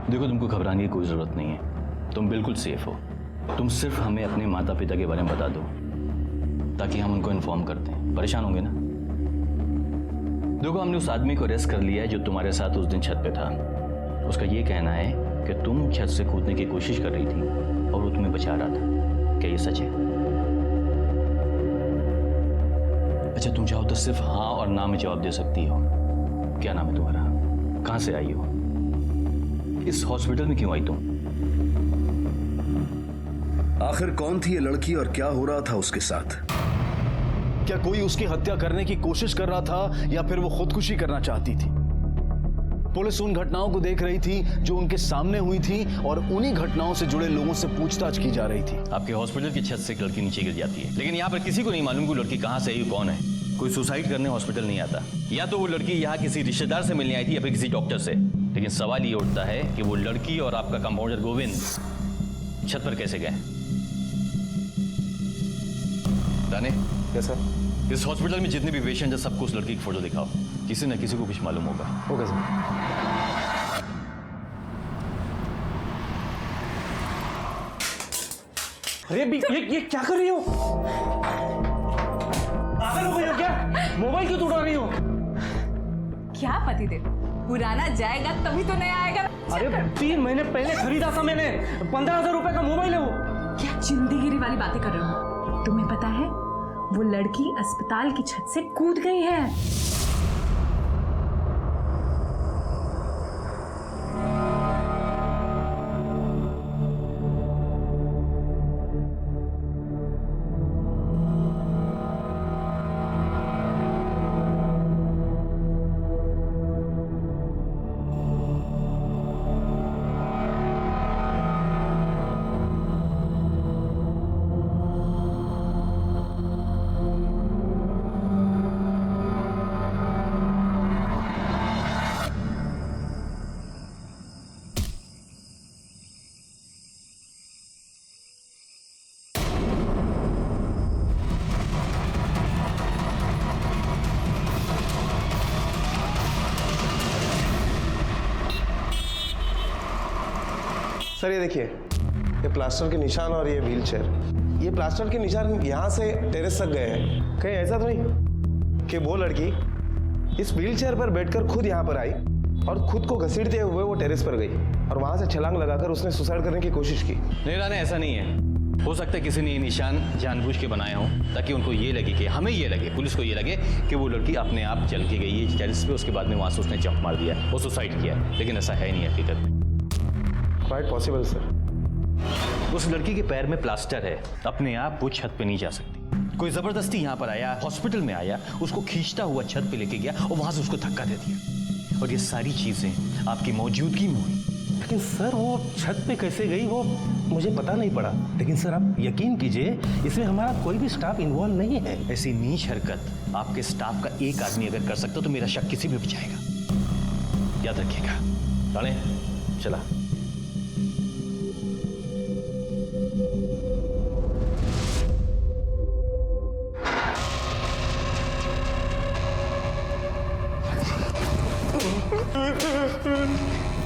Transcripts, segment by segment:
देखो, तुमको घबराने की कोई ज़रूरत नहीं है, तुम बिल्कुल सेफ हो। तुम सिर्फ हमें अपने माता पिता के बारे में बता दो ताकि हम उनको इन्फॉर्म करते हैं। परेशान होंगे ना? देखो, हमने उस आदमी को अरेस्ट कर लिया है जो तुम्हारे साथ उस दिन छत पे था। उसका ये कहना है कि तुम छत से कूदने की कोशिश कर रही थी और वो तुम्हें बचा रहा था। क्या ये सच है? अच्छा, तुम चाहो तो सिर्फ हाँ और ना में जवाब दे सकती हो। क्या नाम है तुम्हारा? कहाँ से आई हो? इस हॉस्पिटल में क्यों आई तुम? आखिर कौन थी ये लड़की और क्या हो रहा था उसके साथ? क्या कोई उसकी हत्या करने की कोशिश कर रहा था या फिर वो खुदकुशी करना चाहती थी? पुलिस उन घटनाओं को देख रही थी जो उनके सामने हुई थी और उन्हीं घटनाओं से जुड़े लोगों से पूछताछ की जा रही थी। आपके हॉस्पिटल की छत से एक लड़की नीचे गिर जाती है, लेकिन यहाँ पर किसी को नहीं मालूम कि लड़की कहाँ से आई, कौन है। कोई सुसाइड करने हॉस्पिटल नहीं आता। या तो वो लड़की यहाँ किसी रिश्तेदार से मिलने आई थी या फिर किसी डॉक्टर से। लेकिन सवाल ये उठता है कि वो लड़की और आपका कंपाउंडर गोविंद छत पर कैसे गए? दाने, कैसा? इस हॉस्पिटल में जितने भी पेशेंट हैं सबको उस लड़की की फोटो दिखाओ। किसी न किसी को कुछ मालूम होगा। Okay sir. अरे ये क्या कर रही हो? पागल हो गई हो क्या? मोबाइल क्यों तोड़ा रही हो? क्या पतिदेव, पुराना जाएगा तभी तो नया आएगा। अरे 3 महीने पहले खरीदा था मैंने, 15,000 रुपए का मोबाइल है वो। क्या जिंदगी वाली बातें कर रहे हो? तुम्हें पता है वो लड़की अस्पताल की छत से कूद गई है। सर ये देखिए, ये प्लास्टर के निशान और ये व्हीलचेयर। ये प्लास्टर के निशान यहाँ से टेरेस तक गए हैं। कहीं ऐसा तो नहीं कि वो लड़की इस व्हीलचेयर पर बैठकर खुद यहाँ पर आई और खुद को घसीटते हुए वो टेरेस पर गई और वहां से छलांग लगाकर उसने सुसाइड करने की कोशिश की? नहीं राने, ऐसा नहीं है। हो सकता है किसी ने ये निशान जानबूझ के बनाए हों ताकि उनको ये लगे कि हमें ये लगे, पुलिस को ये लगे कि वो लड़की अपने आप चल के गई है टेरेस पे, उसके बाद में वहां से उसने जंप मार दिया, वो सुसाइड किया। लेकिन ऐसा है नहीं हकीकत में। Quite possible sir. उस लड़की के पैर में प्लास्टर है, अपने आप वो छत पे नहीं जा सकती। कोई जबरदस्ती यहाँ पर आया, हॉस्पिटल में आया, उसको खींचता हुआ छत पे लेके गया और वहां से उसको धक्का दे दिया। और ये सारी चीजें आपकी मौजूदगी में हुई। लेकिन सर वो छत पे कैसे गई वो मुझे पता नहीं पड़ा। लेकिन सर आप यकीन कीजिए, इसमें हमारा कोई भी स्टाफ इन्वॉल्व नहीं है। ऐसी नीच हरकत आपके स्टाफ का एक आदमी अगर कर सकता तो मेरा शक किसी भी बचाएगा। याद रखिएगा। राणे, चला।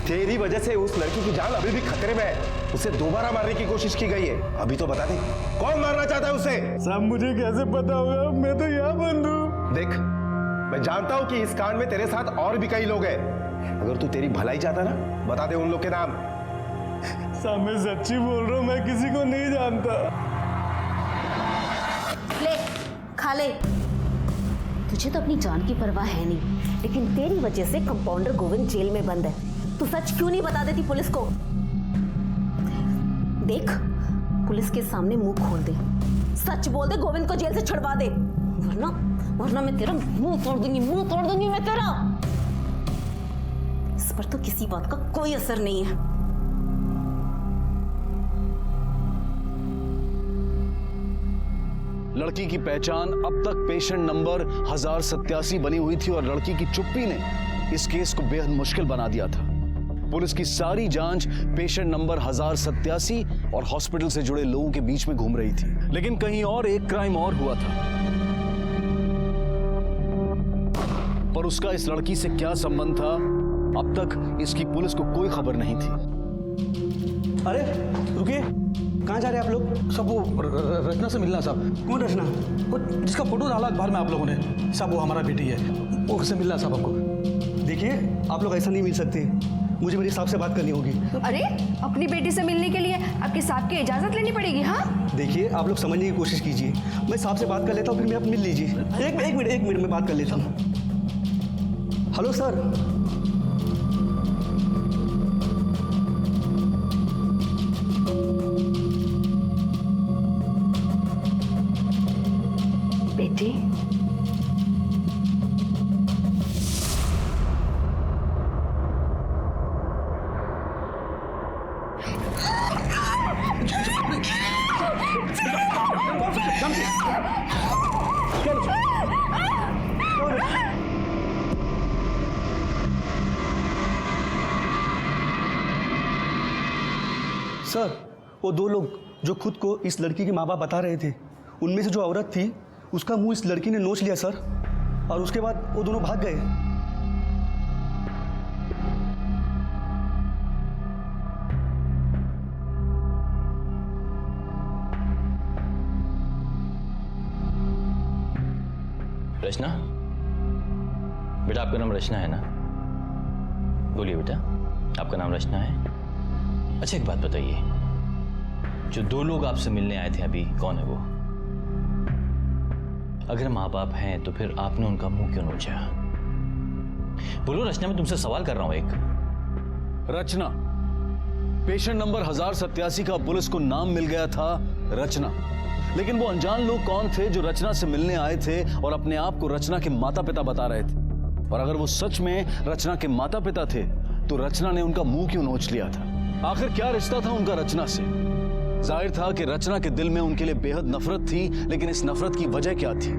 तेरी वजह से उस लड़की की जान अभी भी खतरे में है। उसे दोबारा मारने की कोशिश की गई है। अभी तो बता दे, कौन मारना चाहता है उसे? साहब मुझे कैसे पता होगा, मैं तो यहाँ बंद हूँ। देख, मैं जानता हूँ कि इस कांड में तेरे साथ और भी कई लोग हैं। अगर तू तेरी भलाई चाहता ना, बता दे उन लोग के नाम। साहब मैं सच्ची बोल रहा हूँ, मैं किसी को नहीं जानता। ले, खा ले। तुझे तो अपनी जान की परवाह है नहीं, लेकिन तेरी वजह से कंपाउंडर गोविंद जेल में बंद है। तू सच क्यों नहीं बता देती पुलिस को? देख, पुलिस के सामने मुंह खोल दे, सच बोल दे, गोविंद को जेल से छुड़वा दे, वरना मैं तेरा मुंह तोड़ दूंगी मैं तेरा। इस पर तो किसी बात का कोई असर नहीं है। लड़की की पहचान अब तक पेशेंट नंबर 1087 बनी हुई थी और लड़की की चुप्पी ने इस केस को बेहद मुश्किल बना दिया था। पुलिस की सारी जांच पेशेंट नंबर 1087 और हॉस्पिटल से जुड़े लोगों के बीच में घूम रही थी। लेकिन कहीं और एक क्राइम और हुआ था, पर उसका इस लड़की से क्या संबंध था अब तक इसकी पुलिस को कोई खबर नहीं थी। अरे रुकिए, कहाँ जा रहे हैं आप लोग? सब वो रचना से मिलना साहब। कौन रचना? वो जिसका फोटो डाला अखबार में आप लोगों ने साहब, वो हमारा बेटी है, वो उससे मिलना साहब आपको। देखिए, आप लोग ऐसा नहीं मिल सकते, मुझे मेरे साहब से बात करनी होगी। अरे अपनी बेटी से मिलने के लिए आपके साहब की इजाजत लेनी पड़ेगी। हाँ देखिए, आप लोग समझने की कोशिश कीजिए, मैं साहब से बात कर लेता हूँ, फिर मैं आप मिल लीजिए। एक मिनट में बात कर लेता हूँ। Hello sir. बेटी, सर, वो दो लोग जो खुद को इस लड़की के माँ बाप बता रहे थे, उनमें से जो औरत थी उसका मुंह इस लड़की ने नोच लिया सर, और उसके बाद वो दोनों भाग गए। रचना, बेटा आपका नाम रचना है ना? बोलिए बेटा, आपका नाम रचना है? अच्छा एक बात बताइए, जो दो लोग आपसे मिलने आए थे अभी, कौन है वो? अगर माँ बाप हैं तो फिर आपने उनका मुंह क्यों नोचा? बोलो रचना, मैं तुमसे सवाल कर रहा हूं एक। रचना, पेशेंट नंबर 1087 का पुलिस को नाम मिल गया था रचना, लेकिन वो अनजान लोग कौन थे जो रचना से मिलने आए थे और अपने आप को रचना के माता पिता बता रहे थे? और अगर वो सच में रचना के माता पिता थे तो रचना ने उनका मुंह क्यों नोच लिया था? आखिर क्या रिश्ता था उनका रचना से? जाहिर था कि रचना के दिल में उनके लिए बेहद नफरत थी, लेकिन इस नफरत की वजह क्या थी?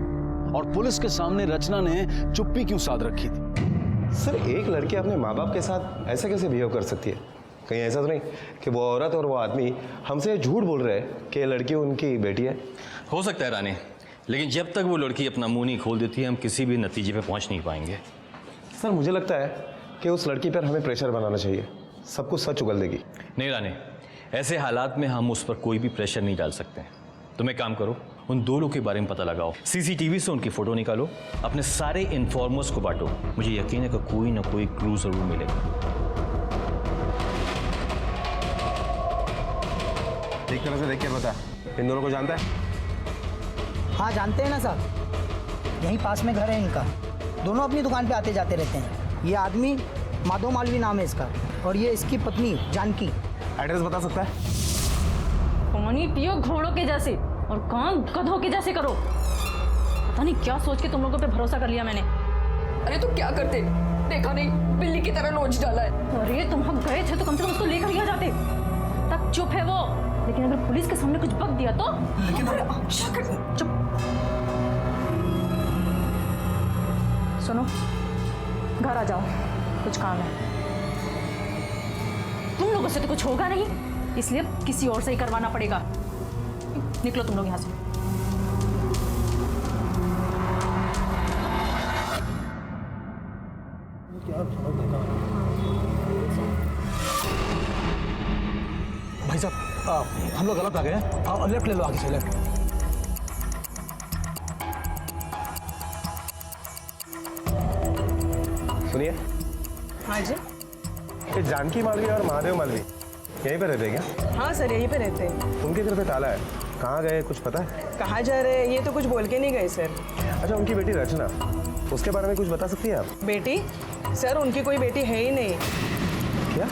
और पुलिस के सामने रचना ने चुप्पी क्यों साध रखी थी? सर, एक लड़की अपने माँ बाप के साथ ऐसे कैसे बिहेव कर सकती है? कहीं ऐसा तो नहीं कि वो औरत और वो आदमी हमसे झूठ बोल रहे हैं कि ये लड़की उनकी बेटी है? हो सकता है रानी, लेकिन जब तक वो लड़की अपना मुंह नहीं खोल देती हम किसी भी नतीजे पे पहुंच नहीं पाएंगे। सर, मुझे लगता है कि उस लड़की पर हमें प्रेशर बनाना चाहिए, सब कुछ सच उगल देगी। नहीं रानी, ऐसे हालात में हम उस पर कोई भी प्रेशर नहीं डाल सकते। तुम एक काम करो, उन दो लोगों के बारे में पता लगाओ, सीसीटीवी से उनकी फोटो निकालो, अपने सारे इन्फॉर्मर्स को बांटो। मुझे यकीन है कि कोई ना कोई क्लू जरूर मिलेगा। एक तरह से देख के बता, इन दोनों को जानता है? हाँ जानते हैं ना साहब, यहीं पास में घर है इनका, दोनों अपनी दुकान पे आते जाते रहते हैं। ये आदमी माधव मालवी नाम है इसका, और ये इसकी पत्नी जानकी। एड्रेस बता सकता है? पानी पियो घोड़ों के जैसे और काम गधों के जैसे करो। पता नहीं क्या सोच के तुम लोगों पे भरोसा कर लिया मैंने। अरे तो क्या करते, देखा नहीं बिल्ली की तरह नोच डाला है। अरे तुम हम गए थे तो कम से कम उसको लेकर ही आ जाते। तब चुप है वो, लेकिन अगर पुलिस के सामने कुछ बक दिया तो? चुप। सुनो, घर आ जाओ, कुछ काम है। तुम लोगों से तो कुछ होगा नहीं, इसलिए किसी और से ही करवाना पड़ेगा। निकलो तुम लोग यहाँ से। भाई साहब, हम लोग गलत आ गए हैं, लेफ्ट ले लो, आगे से लेफ्ट। सुनिए। हाँ जी। ये जानकी मालवी और महादेव मालवी यहीं पे रहते हैं क्या? हाँ सर, यहीं पे रहते हैं। उनके घर पे ताला है, कहाँ गए कुछ पता है? कहाँ जा रहे हैं ये तो कुछ बोल के नहीं गए सर। अच्छा, उनकी बेटी रचना, उसके बारे में कुछ बता सकती हैं आप? बेटी? सर उनकी कोई बेटी है ही नहीं। क्या?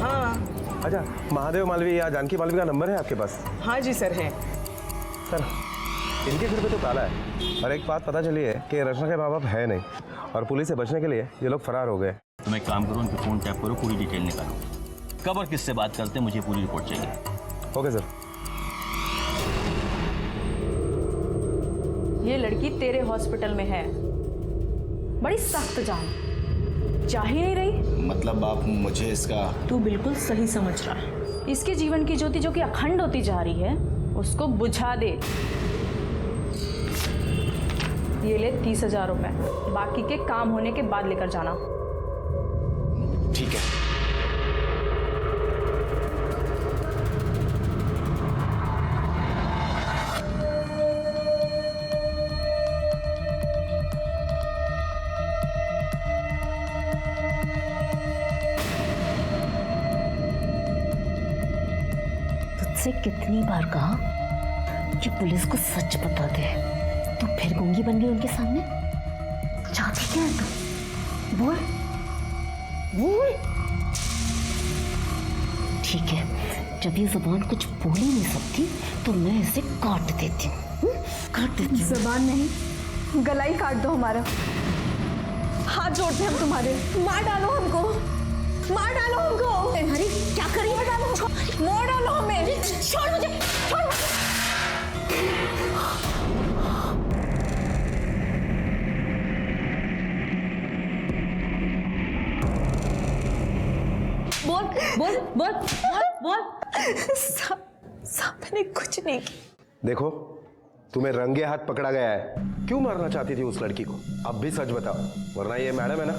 हाँ। अच्छा, महादेव मालवी या जानकी मालवी का नंबर है आपके पास? हाँ जी सर है। सर, इनके घर पे तो ताला है, और एक बात पता चली है कि रचना के माँ बाप है नहीं, और पुलिस से बचने के लिए ये लोग फरार हो गए। तुम एक काम करो, उनके फोन टैप करो, पूरी डिटेल निकालो, कब और किससे बात करते हैं, मुझे पूरी रिपोर्ट चाहिए। Okay sir. ये लड़की तेरे हॉस्पिटल में है, बड़ी सख्त जान, जा ही नहीं रही। मतलब आप मुझे इसका? तू बिल्कुल सही समझ रहा है। इसके जीवन की ज्योति जो कि अखंड होती जा रही है, उसको बुझा दे। ये ले 30,000 रुपए, बाकी के काम होने के बाद लेकर जाना। तुझसे कितनी बार कहा कि पुलिस को सच बता दे, तू फिर गूंगी बन गई उनके सामने। चाहती क्या है तू? बोल बोल। ठीक है, जब ये जुबान कुछ बोल ही नहीं सकती तो मैं इसे काट देती हूँ। काट देती हूँ। जबान नहीं, गला ही काट दो हमारा। हाथ जोड़ते हम तुम्हारे, मार डालो हमको, मार डालो हमको। अरे क्या करी? मार डालो, मार डालो हमें। छोड़ मुझे, छोड़ मुझे। बोल बोल बोल बोल बोल। साहब मैंने कुछ नहीं किया। देखो, तुम्हें रंगे हाथ पकड़ा गया है। क्यों मारना चाहती थी उस लड़की को? अब भी सच बताओ, वरना ये मैडम है ना।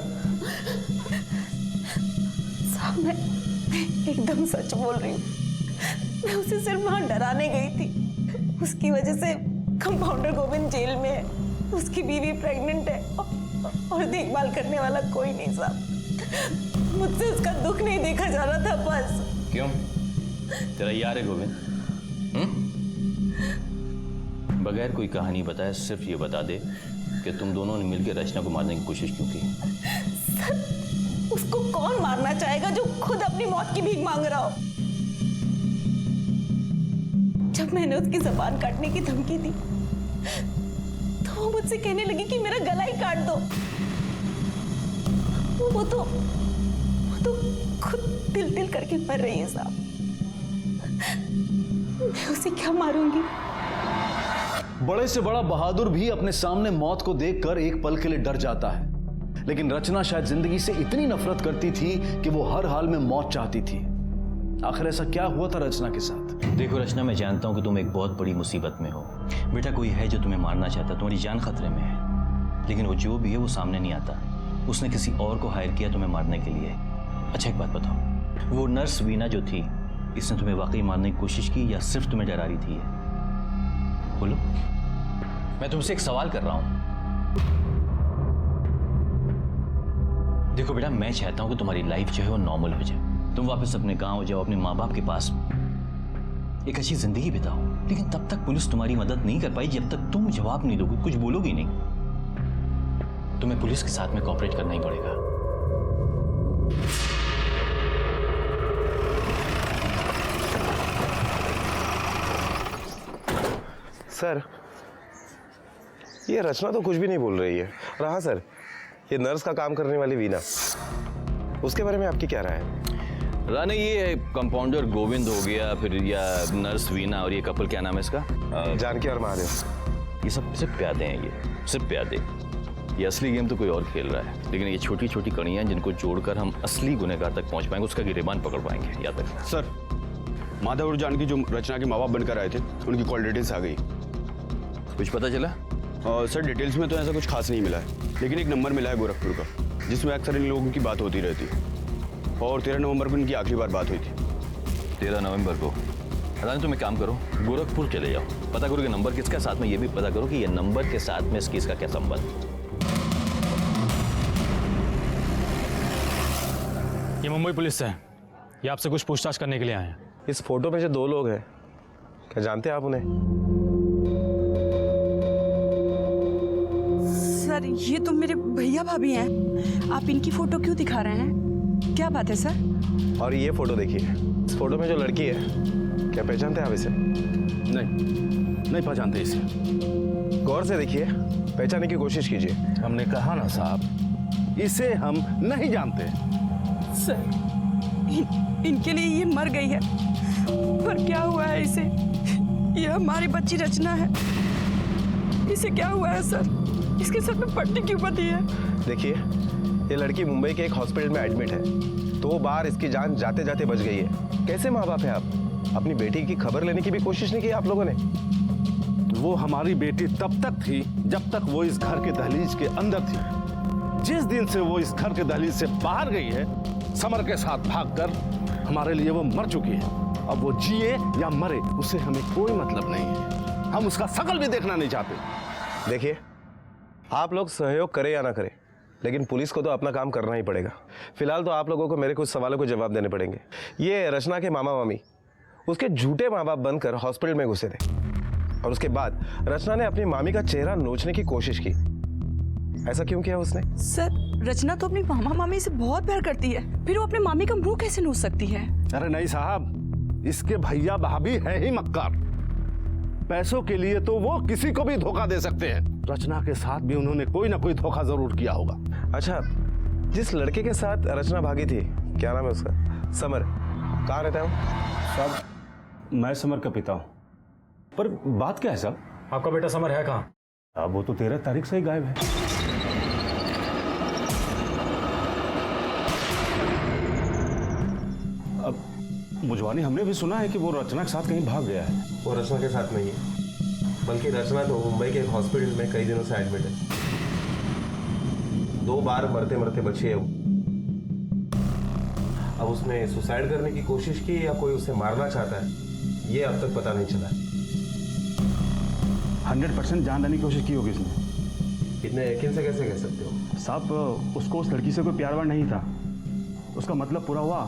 साहब मैं एकदम सच बोल रही हूँ। मैं उसे सिर्फ वहां डराने गई थी। उसकी वजह से कंपाउंडर गोविंद जेल में है, उसकी बीवी प्रेग्नेंट है और देखभाल करने वाला कोई नहीं साहब। मुझसे उसका दुख नहीं देखा जा रहा था बस। क्यों? तेरा यार है गोविंद? बगैर कोई कहानी बताए सिर्फ ये बता दे कि तुम दोनों ने मिलकर रचना को मारने की कोशिश क्यों की? सर, उसको कौन मारना चाहेगा जो खुद अपनी मौत की भीख मांग रहा हो? जब मैंने उसकी जुबान काटने की धमकी दी तो वो मुझसे कहने लगी कि मेरा गला ही काट दो। वो तो खुद दिल करके मर रही है साहब। मैं उसे क्या मारूंगी? बड़े से बड़ा बहादुर भी अपने सामने मौत को देखकर एक पल के लिए डर जाता है, लेकिन रचना शायद जिंदगी से इतनी नफरत करती थी कि वो हर हाल में मौत चाहती थी। आखिर ऐसा क्या हुआ था रचना के साथ? देखो रचना, मैं जानता हूं कि तुम एक बहुत बड़ी मुसीबत में हो। बेटा, कोई है जो तुम्हें मारना चाहता, तुम्हारी जान खतरे में है, लेकिन वो जो भी है वो सामने नहीं आता। उसने किसी और को हायर किया तुम्हें मारने के लिए। अच्छा एक बात बताओ, वो नर्स वीना जो थी, इसने तुम्हें वाकई मारने की कोशिश की या सिर्फ तुम्हें डरा रही थी? बोलो, मैं तुमसे एक सवाल कर रहा हूं। देखो बेटा, मैं चाहता हूं कि तुम्हारी लाइफ जो है वो नॉर्मल हो जाए, तुम वापस अपने गांव जाओ, अपने माँ बाप के पास एक अच्छी जिंदगी बिताओ। लेकिन तब तक पुलिस तुम्हारी मदद नहीं कर पाई जब तक तुम जवाब नहीं दोगे, कुछ बोलोगी नहीं। तुम्हें पुलिस के साथ में कोऑपरेट करना ही पड़ेगा। सर, ये रचना तो कुछ भी नहीं बोल रही है। और हाँ सर, ये नर्स का काम करने वाली वीना, उसके बारे में आपकी क्या राय है? रानी, ये कंपाउंडर गोविंद हो गया, फिर या नर्स वीना, और ये कपल क्या नाम है इसका? जानकी और महादेव। ये सब सिर्फ प्यादे हैं, ये सिर्फ प्यादे। ये असली गेम तो कोई और खेल रहा है, लेकिन ये छोटी छोटी कड़ियां जिनको जोड़कर हम असली गुनहगार तक पहुंच पाएंगे, उसका गिरेबान पकड़ पाएंगे। याद रखना। सर, माधव और जानकी जो रचना के माँ बाप बनकर आए थे, उनकी कॉल डिटेल्स आ गई। कुछ पता चला? सर, डिटेल्स में तो ऐसा कुछ खास नहीं मिला है, लेकिन एक नंबर मिला है गोरखपुर का, जिसमें अक्सर इन लोगों की बात होती रहती है। और 13 नवंबर को इनकी आखिरी बार बात हुई थी। 13 नवंबर को? रानी, तुम एक काम करो, गोरखपुर चले जाओ, पता करो कि नंबर किसका, साथ में ये भी पता करो कि ये नंबर के साथ में इस केस का क्या संबंध। ये मुंबई पुलिस से है, ये आपसे कुछ पूछताछ करने के लिए आए हैं। इस फोटो में जो दो लोग हैं, क्या जानते हैं आप उन्हें? सर, ये तो मेरे भैया भाभी हैं। आप इनकी फोटो क्यों दिखा रहे हैं? क्या बात है सर? और ये फोटो देखिए, इस फोटो में जो लड़की है, क्या पहचानते हैं आप इसे? नहीं पहचानते इसे। गौर से देखिए, पहचानने की कोशिश कीजिए। हमने कहा ना साहब, इसे हम नहीं जानते। सर, इनके लिए ये मर गई है, पर क्या हुआ है इसे? ये हमारी बच्ची रचना है, इसे क्या हुआ है सर? इसके सर पे पट्टी क्यों बंधी है? देखिए, ये लड़की मुंबई के एक हॉस्पिटल में एडमिट है, 2 बार इसकी जान जाते जाते बच गई है। कैसे माँ बाप है आप? अपनी बेटी की खबर लेने की भी कोशिश नहीं की आप लोगों ने? वो हमारी बेटी तब तक थी जब तक वो इस घर के दहलीज के अंदर थी। जिस दिन से वो इस घर के दहलीज से बाहर गई है, समर के साथ भागकर, हमारे लिए वो मर चुकी है। अब वो जिए या मरे, उससे हमें कोई मतलब नहीं है। हम उसका शकल भी देखना नहीं चाहते। देखिए, आप लोग सहयोग करें या ना करें, लेकिन पुलिस को तो अपना काम करना ही पड़ेगा। फिलहाल तो आप लोगों को मेरे कुछ सवालों को जवाब देने पड़ेंगे। ये रचना के मामा मामी, उसके झूठे माँ बाप बनकर हॉस्पिटल में घुसे थे और उसके बाद रचना ने अपनी मामी का चेहरा नोचने की कोशिश की। ऐसा क्यों किया उसने? सर, रचना तो अपनी मामा मामी से बहुत प्यार करती है, फिर वो अपने मामी का मुंह कैसे नोच सकती है? अरे नहीं साहब, इसके भैया भाभी है ही मक्कार। पैसों के लिए तो वो किसी को भी धोखा दे सकते हैं। रचना के साथ भी उन्होंने कोई ना कोई धोखा जरूर किया होगा। अच्छा, जिस लड़के के साथ रचना भागी थी, क्या नाम है उसका? समर, कहाँ रहता है? साहब मैं समर का पिता हूँ। पर बात क्या है साहब? आपका बेटा समर है कहाँ? अब वो तो 13 तारीख से ही गायब है। अब मुझवानी हमने भी सुना है कि वो रचना के साथ कहीं भाग गया है। वो रचना के साथ नहीं है, बल्कि रचना तो मुंबई के एक हॉस्पिटल में कई दिनों से एडमिट है। 2 बार मरते मरते बची है वो। अब उसने सुसाइड करने की कोशिश की या कोई उसे मारना चाहता है, ये अब तक पता नहीं चला। 100% जान लेने की कोशिश की होगी उसने। इतने यकीन से कैसे कह सकते हो? साहब उसको उस लड़की से कोई प्यार वार नहीं था, उसका मतलब पूरा हुआ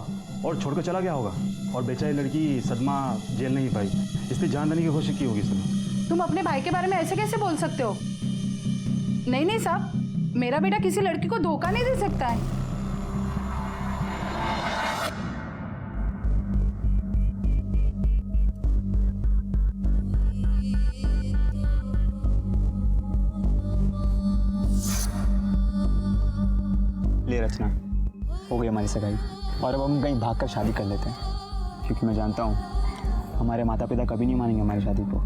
और छोड़कर चला गया होगा, और बेचारी लड़की सदमा झेल नहीं पाई, इसलिए जान लेने की कोशिश की होगी उसने। तुम अपने भाई के बारे में ऐसे कैसे बोल सकते हो? नहीं नहीं साहब, मेरा बेटा किसी लड़की को धोखा नहीं दे सकता है। ले रचना, हो गई हमारी सगाई और अब हम कहीं भाग कर शादी कर लेते हैं, क्योंकि मैं जानता हूँ हमारे माता पिता कभी नहीं मानेंगे हमारी शादी को।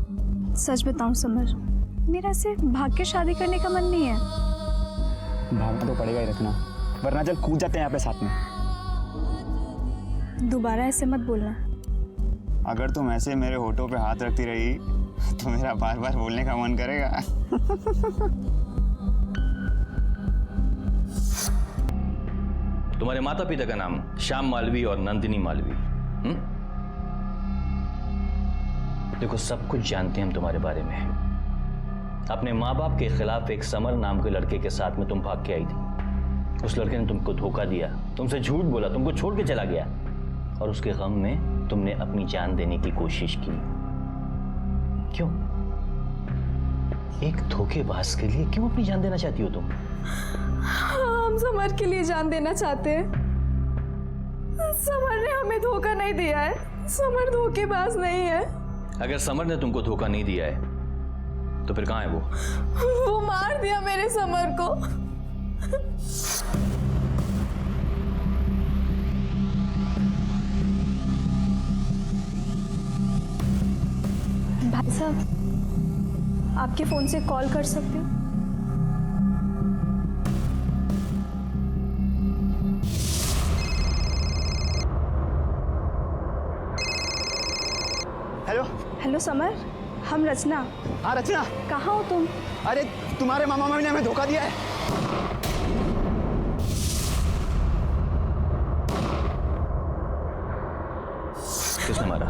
सच बताऊं समर, मेरा ऐसे भाग के शादी करने का मन नहीं है। भागना तो पड़ेगा ही रचना, वरना चल कूद जाते हैं यहाँ पे साथ में। दोबारा ऐसे मत बोलना। अगर तुम ऐसे मेरे होठों पे हाथ रखती रही तो मेरा बार बार बोलने का मन करेगा। तुम्हारे माता पिता का नाम श्याम मालवी और नंदिनी मालवी। देखो, सब कुछ जानते हैं हम तुम्हारे बारे में। अपने माँ बाप के खिलाफ एक समर नाम के लड़के के साथ में तुम भाग के आई थी। उस लड़के ने तुमको धोखा दिया, तुमसे झूठ बोला, तुमको छोड़ के चला गया, और उसके गम में तुमने अपनी जान देने की कोशिश की। क्यों? एक धोखेबाज के लिए क्यों अपनी जान देना चाहती हो तुम? हम समर के लिए जान देना चाहते हैं। समर ने हमें धोखा नहीं दिया है, समर धोखेबाज नहीं है। अगर समर ने तुमको धोखा नहीं दिया है तो फिर कहाँ है वो मार दिया मेरे समर को। भाई साहब, आपके फोन से कॉल कर सकते हो? हेलो हेलो समर, हम रचना। हाँ रचना, कहाँ हो तुम? अरे तुम्हारे मामा मामी ने हमें धोखा दिया है। किसने मारा?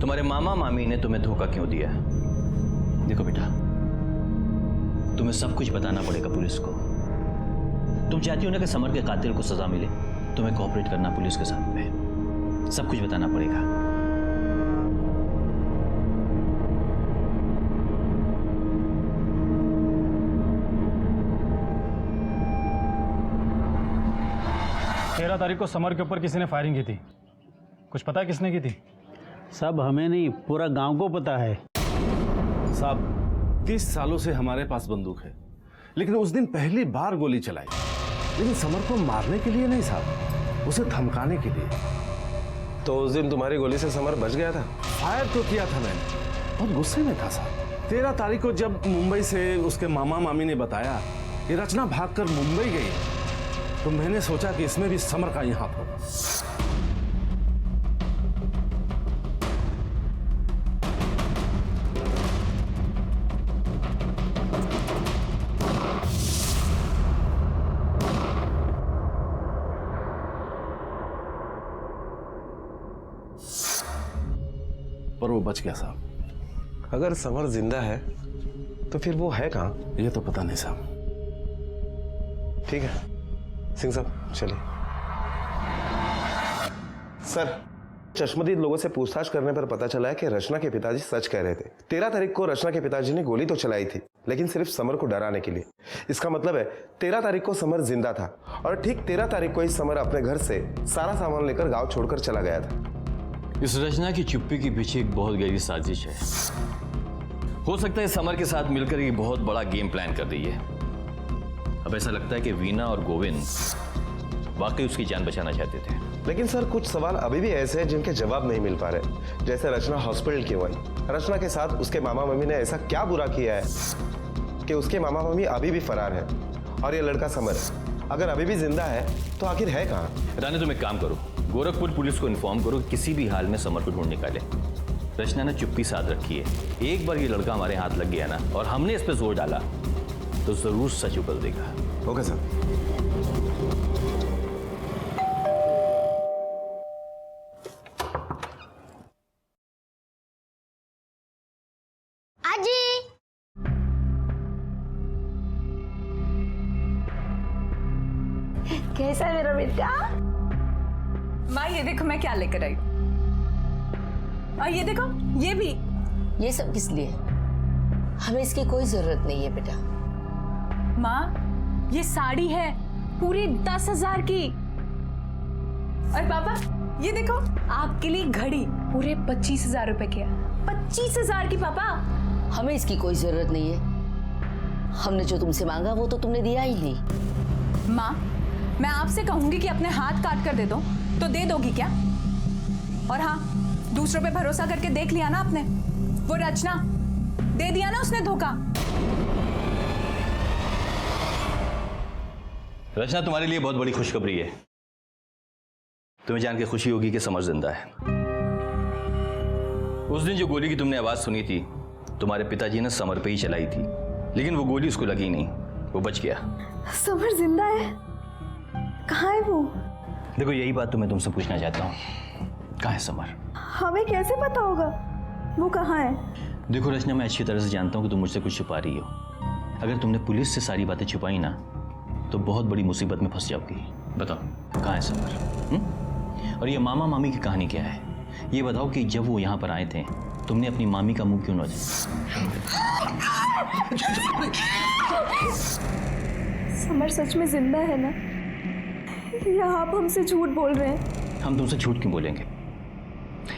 तुम्हारे मामा मामी ने तुम्हें धोखा क्यों दिया? देखो बेटा, तुम्हें सब कुछ बताना पड़ेगा पुलिस को। तुम चाहती हो ना कि समर के कातिल को सजा मिले, तुम्हें कोऑपरेट करना पुलिस के साथ में, सब कुछ बताना पड़ेगा। तेरह तारीख को समर के ऊपर किसी ने फायरिंग की थी, कुछ पता है किसने की थी? सब हमें नहीं, पूरा गांव को पता है। साहब 30 सालों से हमारे पास बंदूक है, लेकिन उस दिन पहली बार गोली चलाई, लेकिन समर को मारने के लिए नहीं साहब, उसे धमकाने के लिए। तो उस दिन तुम्हारी गोली से समर बच गया था? फायर तो किया था मैंने, बहुत गुस्से में था साहब। 13 तारीख को जब मुंबई से उसके मामा मामी ने बताया कि रचना भागकर मुंबई गई, तो मैंने सोचा कि इसमें भी समर का ही हाथ होगा। पर वो बच गया साहब। अगर समर जिंदा है तो फिर वो है कहाँ? ये तो पता नहीं साहब। ठीक है सिंह साहब, चलिए। सर, चश्मदीद लोगों से पूछताछ करने पर पता चला है कि रचना के पिताजी सच कह रहे थे। 13 तारीख को रचना के पिताजी ने गोली तो चलाई थी, लेकिन सिर्फ समर को डराने के लिए। इसका मतलब है 13 तारीख को समर जिंदा था और ठीक 13 तारीख को ही समर अपने घर से सारा सामान लेकर गांव छोड़कर चला गया था। इस रचना की चुप्पी के पीछे एक बहुत गहरी साजिश है। हो सकता है समर के साथ मिलकर एक बहुत बड़ा गेम प्लान कर रही है। अब ऐसा लगता है कि वीना और गोविंद वाकई उसकी जान बचाना चाहते थे। लेकिन सर, कुछ सवाल अभी भी ऐसे हैं जिनके जवाब नहीं मिल पा रहे। जैसे रचना हॉस्पिटल क्यों आई? रचना के साथ उसके मामा मम्मी ने ऐसा क्या बुरा किया है कि उसके मामा मम्मी अभी भी फरार है? और ये लड़का समर अगर अभी भी जिंदा है तो आखिर है कहाँ? रानी, तुम एक काम करो, गोरखपुर पुलिस को इन्फॉर्म करो कि किसी भी हाल में समर को ढूंढ निकाले। रचना ने चुप्पी साध रखी है। एक बार ये लड़का हमारे हाथ लग गया ना और हमने इस पर जोर डाला तो जरूर सच उगल देगा। Okay sir. कैसा है मेरा बेटा? माँ ये देखो मैं क्या लेकर आई। और ये देखो ये भी। ये सब किस लिए? हमें इसकी कोई जरूरत नहीं है बेटा। माँ ये साड़ी है पूरी 10,000 की। और पापा ये देखो आपके लिए घड़ी पूरे 25,000 रुपए की है। 25,000 की पापा। हमें इसकी कोई जरूरत नहीं है। हमने जो तुमसे मांगा वो तो तुमने दिया ही नहीं। माँ मैं आपसे कहूंगी कि अपने हाथ काट कर दे दो तो दे दोगी क्या? और हाँ, दूसरों पे भरोसा करके देख लिया ना आपने। वो रचना दे दिया ना उसने धोखा। रचना, तुम्हारे लिए बहुत बड़ी खुशखबरी है। तुम्हें जान के खुशी होगी कि समर जिंदा है। उस दिन जो गोली की तुमने आवाज सुनी थी, तुम्हारे पिताजी ने समर पे ही चलाई थी, लेकिन वो गोली उसको लगी नहीं, वो बच गया। समर जिंदा है? कहाँ है वो? देखो यही बात तो मैं तुमसे पूछना चाहता हूँ, कहाँ है समर? हमें कैसे पता होगा वो कहाँ है? देखो रचना, मैं अच्छी तरह से जानता हूँ कि तुम मुझसे कुछ छुपा रही हो। अगर तुमने पुलिस से सारी बातें छुपाई ना तो बहुत बड़ी मुसीबत में फंस जाओगी। बताओ कहाँ है समर? और ये मामा मामी की कहानी क्या है? ये बताओ कि जब वो यहाँ पर आए थे तुमने अपनी मामी का मुंह क्यों न समर सच में जिंदा है ना? या आप हमसे झूठ बोल रहे हैं? हम तुमसे झूठ क्यों बोलेंगे?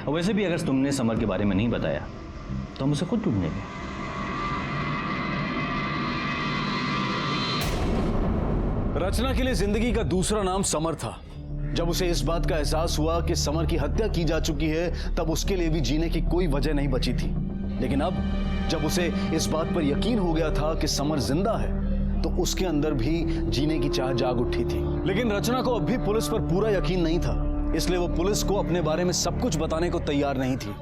और वैसे भी अगर तुमने समर के बारे में नहीं बताया तो हम उसे खुद ढूंढेंगे। रचना के लिए जिंदगी का दूसरा नाम समर था। जब उसे इस बात का एहसास हुआ कि समर की हत्या की जा चुकी है तब उसके लिए भी जीने की कोई वजह नहीं बची थी। लेकिन अब जब उसे इस बात पर यकीन हो गया था कि समर जिंदा है तो उसके अंदर भी जीने की चाह जाग उठी थी। लेकिन रचना को अब भी पुलिस पर पूरा यकीन नहीं था, इसलिए वो पुलिस को अपने बारे में सब कुछ बताने को तैयार नहीं थी।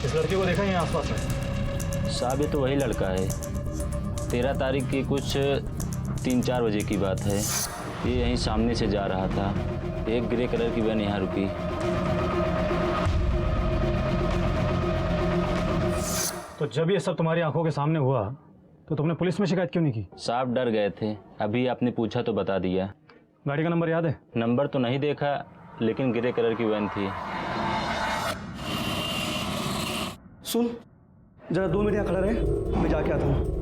इस लड़के को देखा यहाँ आसपास में? साहब ये तो वही लड़का है। 13 तारीख की कुछ 3-4 बजे की बात है। ये यहीं सामने से जा रहा था। एक ग्रे कलर की वैन यहाँ रुकी। तो जब ये सब तुम्हारी आंखों के सामने हुआ तो तुमने पुलिस में शिकायत क्यों नहीं की? साहब डर गए थे। अभी आपने पूछा तो बता दिया। गाड़ी का नंबर याद है? नंबर तो नहीं देखा, लेकिन ग्रे कलर की वैन थी। सुन जरा 2 मिनट यहाँ खड़ा रहे, मैं जाके आता हूँ।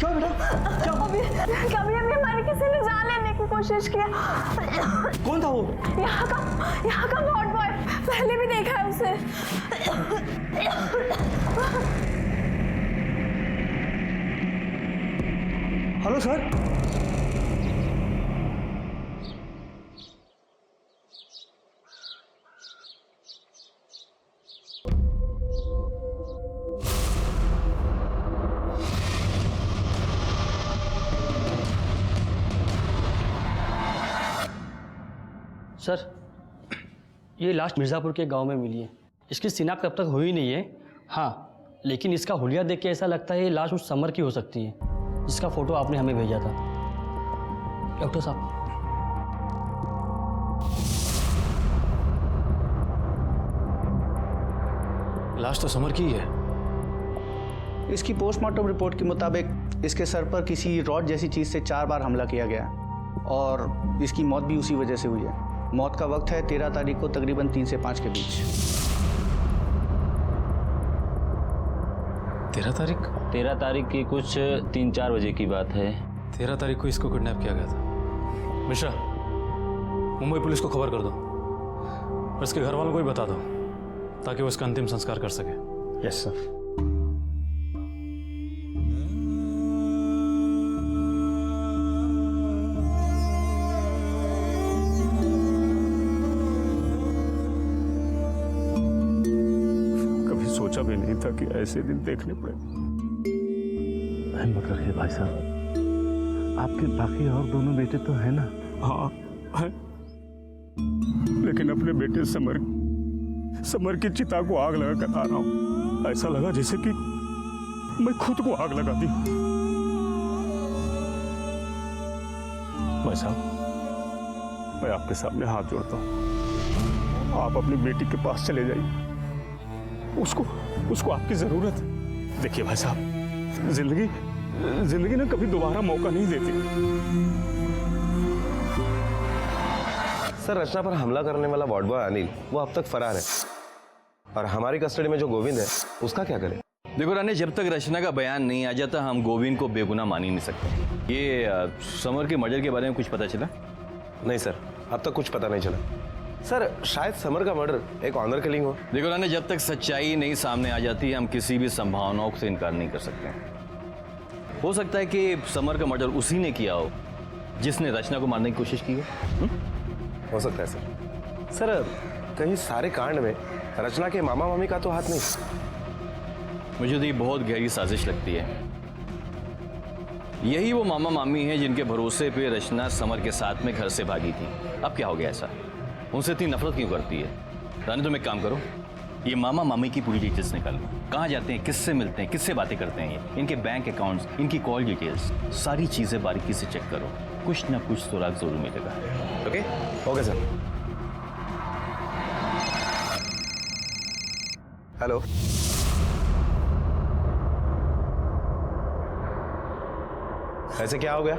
क्या बेटा? क्या? कभी हमारी किसी ने जान लेने की कोशिश किया। कौन था वो? यहाँ का वॉर्ड बॉय, पहले भी देखा है उसे। Hello sir. सर, ये लास्ट मिर्ज़ापुर के गांव में मिली है। इसकी शिनाख्त अब तक हुई नहीं है। हाँ, लेकिन इसका हुलिया देख के ऐसा लगता है ये लाश उस समर की हो सकती है जिसका फोटो आपने हमें भेजा था। डॉक्टर साहब, लाश तो समर की ही है। इसकी पोस्टमार्टम रिपोर्ट के मुताबिक इसके सर पर किसी रॉड जैसी चीज़ से 4 बार हमला किया गया और इसकी मौत भी उसी वजह से हुई है। मौत का वक्त है 13 तारीख को तकरीबन 3 से 5 के बीच। 13 तारीख की कुछ 3-4 बजे की बात है। 13 तारीख को इसको किडनैप किया गया था। मिश्रा, मुंबई पुलिस को खबर कर दो और इसके घर वालों को भी बता दो ताकि वो इसका अंतिम संस्कार कर सके। Yes sir. कभी सोचा भी नहीं था कि ऐसे दिन देखने पड़े। हिम्मत रखिए भाई साहब, आपके बाकी और दोनों बेटे तो है ना? हाँ है, लेकिन अपने बेटे समर की चिता को आग लगा कर आ रहा हूं। ऐसा लगा जैसे कि मैं खुद को आग लगा दी। भाई साहब, मैं आपके सामने हाथ जोड़ता हूं, आप अपनी बेटी के पास चले जाइए। उसको आपकी जरूरत है। देखिए भाई साहब, जिंदगी ना कभी दोबारा मौका नहीं देती। सर, रचना पर हमला करने वाला वार्ड बॉय अनिल वो अब तक फरार है और हमारी कस्टडी में जो गोविंद है उसका क्या करें? देखो रानी, जब तक रचना का बयान नहीं आ जाता हम गोविंद को बेगुनाह मान ही नहीं सकते। ये समर के मर्डर के बारे में कुछ पता चला? नहीं सर, अब तक कुछ पता नहीं चला। सर, शायद समर का मर्डर एक ऑनर किलिंग हो। देखो रानी, जब तक सच्चाई नहीं सामने आ जाती हम किसी भी संभावनाओं से इनकार नहीं कर सकते। हो सकता है कि समर का मर्डर उसी ने किया हो जिसने रचना को मारने की कोशिश की हो। हो सकता है सर। सर, कहीं सारे कांड में रचना के मामा मामी का तो हाथ नहीं? मुझे तो ये बहुत गहरी साजिश लगती है। यही वो मामा मामी हैं जिनके भरोसे पे रचना समर के साथ में घर से भागी थी। अब क्या हो गया ऐसा? उनसे इतनी नफरत क्यों करती है? रानी, तुम एक काम करो, ये मामा मामी की पूरी डिटेल्स निकालो। कहाँ जाते हैं, किससे मिलते हैं, किससे बातें करते हैं, ये इनके बैंक अकाउंट्स, इनकी कॉल डिटेल्स, सारी चीजें बारीकी से चेक करो। कुछ ना कुछ सुराग जरूर मिलेगा। ओके? Okay sir. हेलो, ऐसे क्या हो गया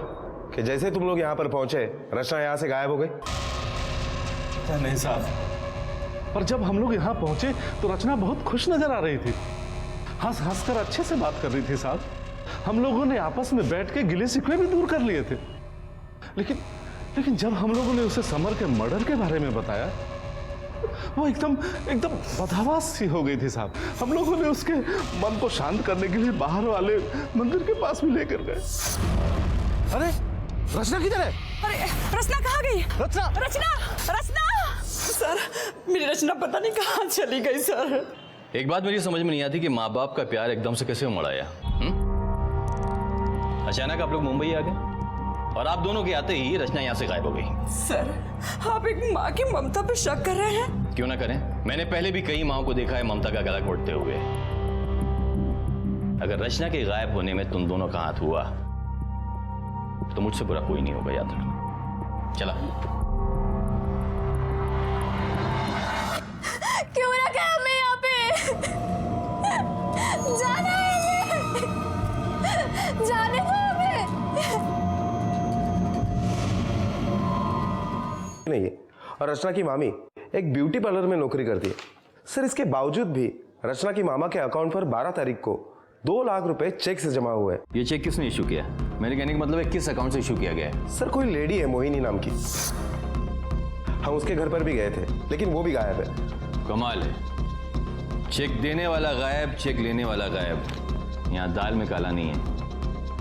कि जैसे तुम लोग यहाँ पर पहुंचे रचना यहाँ से गायब हो गई? नहीं साहब, पर जब हम लोग यहाँ पहुंचे तो रचना बहुत खुश नजर आ रही थी, हंस हंस कर अच्छे से बात कर रही थी साहब। हम लोगों ने आपस में बैठ के गिले शिकवे भी दूर कर लिए थे। लेकिन जब हम लोगों ने उसे समर के मर्डर के बारे में बताया वो एकदम बदहवास सी हो गई थी साहब। हम लोगों ने उसके मन को शांत करने के लिए बाहर वाले मंदिर के पास भी लेकर गए। अरे रचना किधर है? अरे रचना कहाँ गई? रचना! सर, मेरी रचना पता नहीं कहाँ चली गई सर। एक बात मेरी समझ में नहीं आती कि माँ बाप का प्यार एकदम से कैसे उमड़ आया। अचानक आप लोग मुंबई आ गए और आप दोनों के आते ही रचना यहाँ से गायब हो गई। सर, आप एक माँ की ममता पर शक कर रहे हैं? क्यों ना करें, मैंने पहले भी कई माँओं को देखा है ममता का गला घोटते हुए। अगर रचना के गायब होने में तुम दोनों का हाथ हुआ तो मुझसे बुरा कोई नहीं होगा, याद रखना। चला। क्यों रखा है हमें यहाँ पे? जाना है हमें। जाने दो हमें। नहीं है। और रचना की मामी एक ब्यूटी पार्लर में नौकरी करती है। सर, इसके बावजूद भी रचना की मामा के अकाउंट पर 12 तारीख को 2 लाख रुपए चेक से जमा हुए। ये चेक किसने इशू किया? मेरे कहने का मतलब है किस अकाउंट से इशू किया गया है? सर, कोई लेडी है मोहिनी नाम की। हम उसके घर पर भी गए थे लेकिन वो भी गायब है। कमाल है, चेक देने वाला गायब, चेक लेने वाला गायब। यहाँ दाल में काला नहीं है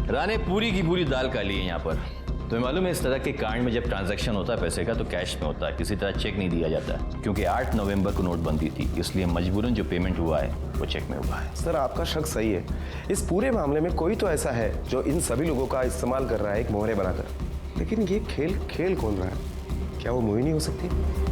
राने, पूरी की पूरी दाल काली है यहाँ पर। तुम्हें मालूम है इस तरह के कांड में जब ट्रांजैक्शन होता है पैसे का तो कैश में होता है, किसी तरह चेक नहीं दिया जाता, क्योंकि 8 नवंबर को नोटबंदी थी, इसलिए मजबूरन जो पेमेंट हुआ है वो चेक में हुआ है। सर, आपका शक सही है। इस पूरे मामले में कोई तो ऐसा है जो इन सभी लोगों का इस्तेमाल कर रहा है एक मोहरे बनाकर। लेकिन ये खेल कौन रहा है? क्या वो मोहिनी हो सकती है?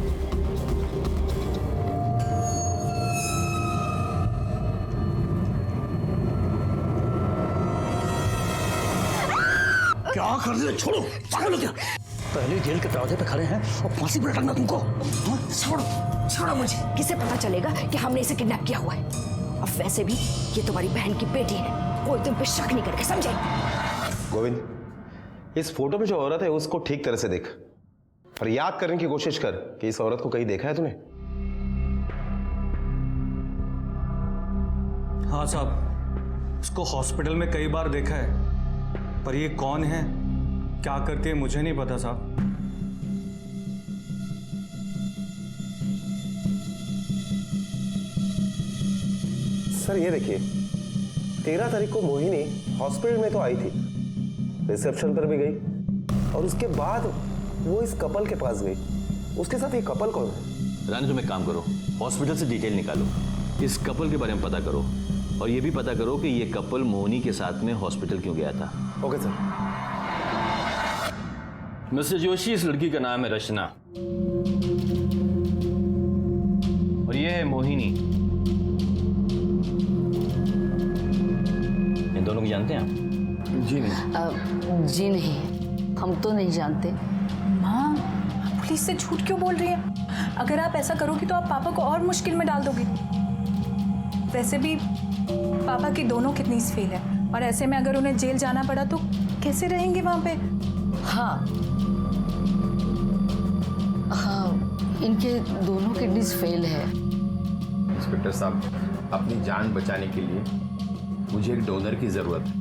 क्या कर रहे हो? छोड़ो, पागल हो क्या? पहले जेल के दरवाजे पे खड़े हैं और फांसी पर लटकना तुमको? छोड़ो मुझे। किसे पता चलेगा कि हमने इसे किडनैप किया हुआ है? अब वैसे भी ये तुम्हारी बहन की बेटी है, कोई तुम पे शक नहीं करेगा, समझे? गोविंद, इस फोटो में जो औरत है उसको ठीक तरह से देख और याद करने की कोशिश कर कि इस औरत को कहीं देखा है तूने? हाँ साहब, उसको हॉस्पिटल में कई बार देखा है, पर ये कौन है, क्या करती है, मुझे नहीं पता साहब। सर ये देखिए, 13 तारीख को मोहिनी हॉस्पिटल में तो आई थी, रिसेप्शन पर भी गई और उसके बाद वो इस कपल के पास गई। उसके साथ ये कपल कौन है? रानी तुम एक काम करो, हॉस्पिटल से डिटेल निकालो, इस कपल के बारे में पता करो और ये भी पता करो कि ये कपल मोहिनी के साथ में हॉस्पिटल क्यों गया था। Okay sir. मिस्टर जोशी, इस लड़की का नाम है रचना और ये है मोहिनी। इन दोनों को जानते हैं आप? जी नहीं। जी नहीं, हम तो नहीं जानते। माँ, पुलिस से झूठ क्यों बोल रही है? अगर आप ऐसा करोगी तो आप पापा को और मुश्किल में डाल दोगी। वैसे भी पापा की दोनों किडनीज फेल है और ऐसे में अगर उन्हें जेल जाना पड़ा तो कैसे रहेंगे वहां पे? हाँ, इनके दोनों किडनीज फेल है। इंस्पेक्टर साहब, अपनी जान बचाने के लिए मुझे एक डोनर की जरूरत है,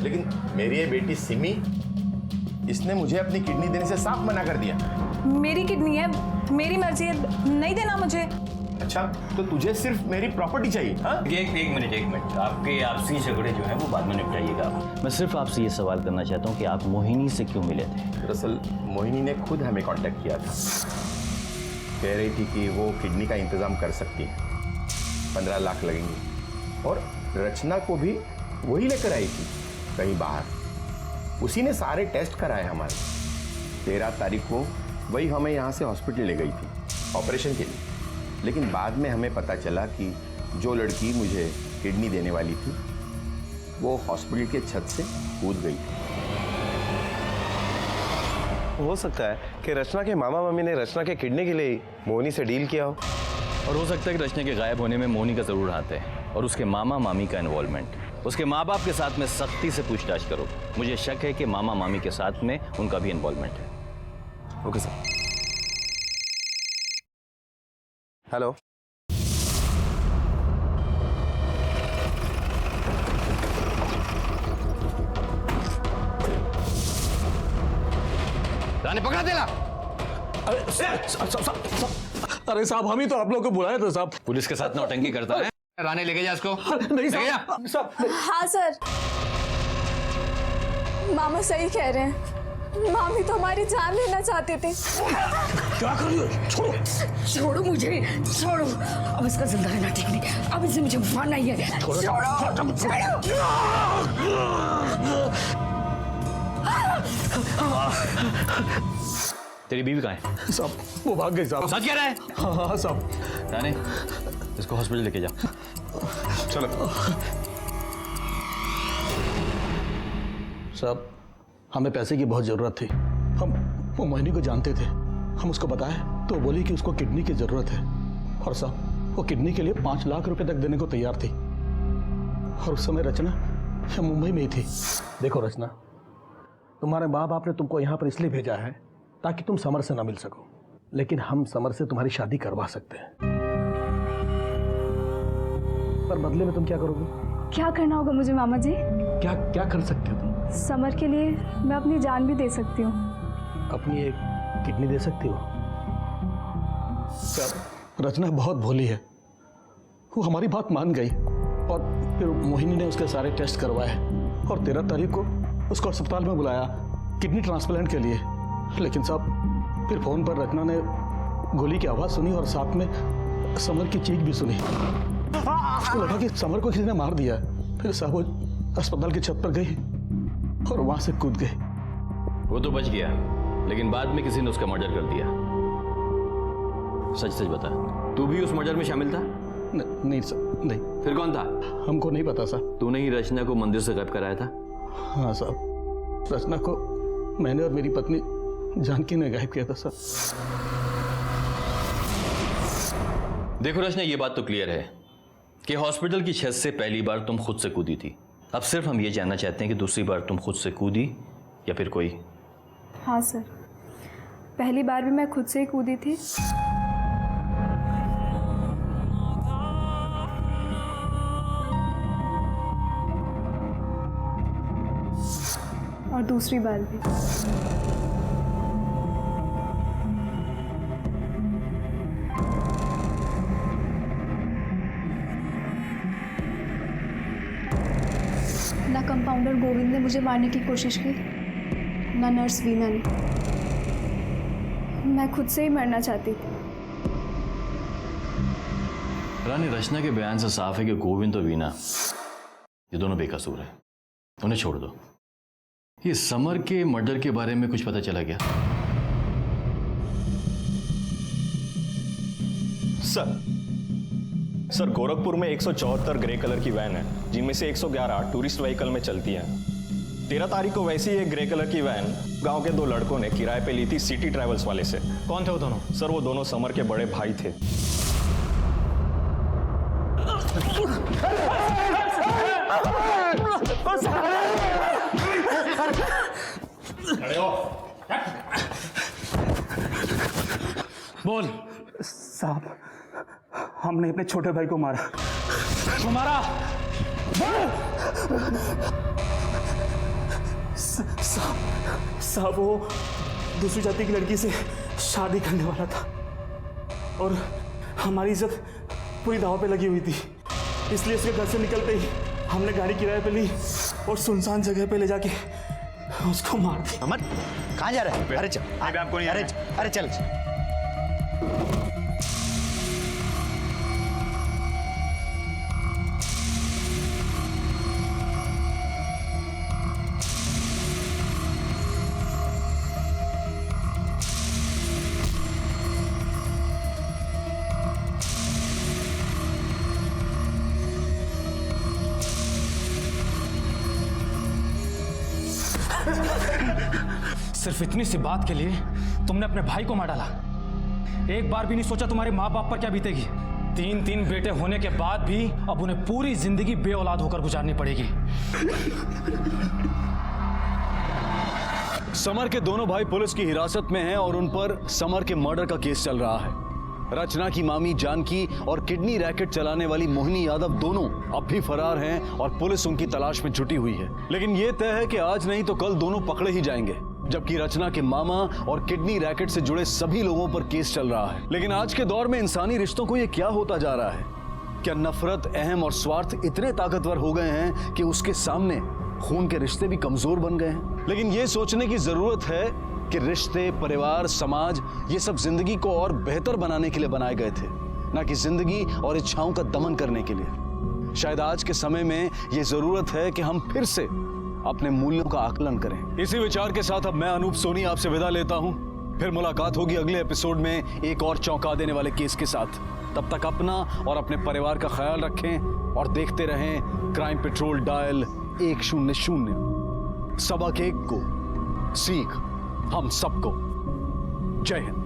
लेकिन मेरी ये बेटी सिमी, इसने मुझे अपनी किडनी देने से साफ मना कर दिया। मेरी किडनी है, मेरी मर्जी है, नहीं देना मुझे। अच्छा, तो तुझे सिर्फ मेरी प्रॉपर्टी चाहिए? हाँ? एक मिनट, आपके आपसी झगड़े जो है वो बाद में निपटाइएगा। मैं सिर्फ आपसे ये सवाल करना चाहता हूँ कि आप मोहिनी से क्यों मिले थे? दरअसल मोहिनी ने खुद हमें कांटेक्ट किया था, कह रही थी कि वो किडनी का इंतजाम कर सकती है, 15 लाख लगेंगे, और रचना को भी वही लेकर आई थी कहीं बाहर। उसी ने सारे टेस्ट कराए हमारे। 13 तारीख को वही हमें यहाँ से हॉस्पिटल ले गई थी ऑपरेशन के लिए, लेकिन बाद में हमें पता चला कि जो लड़की मुझे किडनी देने वाली थी वो हॉस्पिटल के छत से कूद गई। हो सकता है कि रचना के मामा मम्मी ने रचना के किडनी के लिए मोहिनी से डील किया हो, और हो सकता है कि रचना के गायब होने में मोहिनी का जरूर हाथ है और उसके मामा मामी का इन्वॉल्वमेंट। उसके माँ बाप के साथ में सख्ती से पूछताछ करो, मुझे शक है कि मामा मामी के साथ में उनका भी इन्वॉल्वमेंट है। Okay sir. हेलो, रानी पकड़ा देला। अरे साहब, हम ही तो आप लोग को बुलाए थे साहब। पुलिस के साथ नौटंकी करता है। रानी लेके जा इसको। नहीं साहब। हाँ सर, मामा सही कह रहे हैं, मामी तो हमारी जान लेना चाहते थे। क्या कर रही हो? छोड़ो मुझे, छोड़ो। अब इसका जिंदा रहना ठीक नहीं, अब इसे मुझे मारना ही है। तेरी बीवी कहाँ है? साहब वो भाग गई साहब। सच कह रहा है? हाँ साहब। रानी इसको हॉस्पिटल लेके जा। चलो साहब, हमें पैसे की बहुत ज़रूरत थी। हम वो मोहिनी को जानते थे, हम उसको बताए तो बोली कि उसको किडनी की ज़रूरत है, और साहब वो किडनी के लिए 5 लाख रुपए तक देने को तैयार थी। और उस समय रचना मुंबई में ही थी। देखो रचना, तुम्हारे माँ बाप ने तुमको यहाँ पर इसलिए भेजा है ताकि तुम समर से ना मिल सको, लेकिन हम समर से तुम्हारी शादी करवा सकते हैं। पर बदले में तुम क्या करोगे? क्या करना होगा मुझे मामा जी? क्या क्या कर सकते हो तुम? समर के लिए मैं अपनी जान भी दे सकती हूँ। अपनी एक किडनी दे सकती हो? सर, रचना बहुत भोली है, वो हमारी बात मान गई और फिर मोहिनी ने उसके सारे टेस्ट करवाए और 13 तारीख को उसको अस्पताल में बुलाया किडनी ट्रांसप्लांट के लिए। लेकिन साहब फिर फोन पर रचना ने गोली की आवाज़ सुनी और साथ में समर की चीख भी सुनी। उसको लगा कि समर को किसी ने मार दिया। फिर साहब वो अस्पताल की छत पर गई और वहां से कूद गई। वो तो बच गया, लेकिन बाद में किसी ने उसका मर्डर कर दिया। सच सच बता, तू भी उस मर्डर में शामिल था? नहीं सर, नहीं। फिर कौन था? हमको नहीं पता सर। तूने ही रचना को मंदिर से गायब कराया था? हाँ साहब, रचना को मैंने और मेरी पत्नी जानकी ने गायब किया था सर। देखो रचना, ये बात तो क्लियर है कि हॉस्पिटल की छत से पहली बार तुम खुद से कूदी थी। अब सिर्फ हम ये जानना चाहते हैं कि दूसरी बार तुम खुद से कूदी या फिर कोई? हाँ सर, पहली बार भी मैं खुद से ही कूदी थी। और दूसरी बार भी। ना कंपाउंडर गोविंद ने मुझे मारने की कोशिश की, ना नर्स वीना ने। मैं खुद से ही मरना चाहती थी। रानी, रचना के बयान से साफ है कि गोविंद और वीना ये दोनों बेकसूर हैं। उन्हें छोड़ दो। ये समर के मर्डर के बारे में कुछ पता चला क्या? सर गोरखपुर में 174 ग्रे कलर की वैन है, जिनमें से 111 टूरिस्ट व्हीकल में चलती हैं। 13 तारीख को वैसी एक ग्रे कलर की वैन गांव के 2 लड़कों ने किराए पे ली थी सिटी ट्रैवल्स वाले से। कौन थे वो दोनों? सर वो दोनों समर के बड़े भाई थे। बोल। साहब, हमने अपने छोटे भाई को मारा। तुम्हारा साहब वो दूसरी जाति की लड़की से शादी करने वाला था और हमारी इज्जत पूरी दांव पे लगी हुई थी, इसलिए उसके घर से निकलते ही हमने गाड़ी किराए पे ली और सुनसान जगह पे ले जाके उसको मार दिया। अमन कहाँ जा रहा है? अरे चल, आपको नहीं, अरे चल। सिर्फ इतनी सी बात के लिए तुमने अपने भाई को मार डाला। एक बार भी नहीं सोचा तुम्हारे माँ बाप पर क्या बीतेगी। 3 बेटे होने के बाद भी अब उन्हें पूरी जिंदगी बेऔलाद होकर गुजारनी पड़ेगी। समर के दोनों भाई पुलिस की हिरासत में हैं और उन पर समर के मर्डर का केस चल रहा है। रचना की मामी जानकी और किडनी रैकेट चलाने वाली मोहिनी यादव दोनों अब भी फरार हैं और पुलिस उनकी तलाश में जुटी हुई है। लेकिन यह तय है कि आज नहीं तो कल दोनों पकड़े ही जाएंगे, जबकि रचना के मामा और किडनी रैकेट से जुड़े सभी लोगों पर केस चल रहा है। लेकिन आज के दौर में इंसानी रिश्तों को यह क्या होता जा रहा है? क्या नफरत, अहम और स्वार्थ इतने ताकतवर हो गए हैं कि उसके सामने खून के रिश्ते भी कमजोर बन गए हैं? लेकिन यह सोचने की जरूरत है कि रिश्ते, परिवार, समाज ये सब जिंदगी को और बेहतर बनाने के लिए बनाए गए थे, ना कि जिंदगी और इच्छाओं का दमन करने के लिए। शायद आज के समय में ये जरूरत है कि हम फिर से अपने मूल्यों का आकलन करें। इसी विचार के साथ अब मैं अनूप सोनी आपसे विदा लेता हूं। फिर मुलाकात होगी अगले एपिसोड में एक और चौंका देने वाले केस के साथ। तब तक अपना और अपने परिवार का ख्याल रखें और देखते रहें क्राइम पेट्रोल डायल 100। सबक एक को सीख हम सबको। जय हिंद।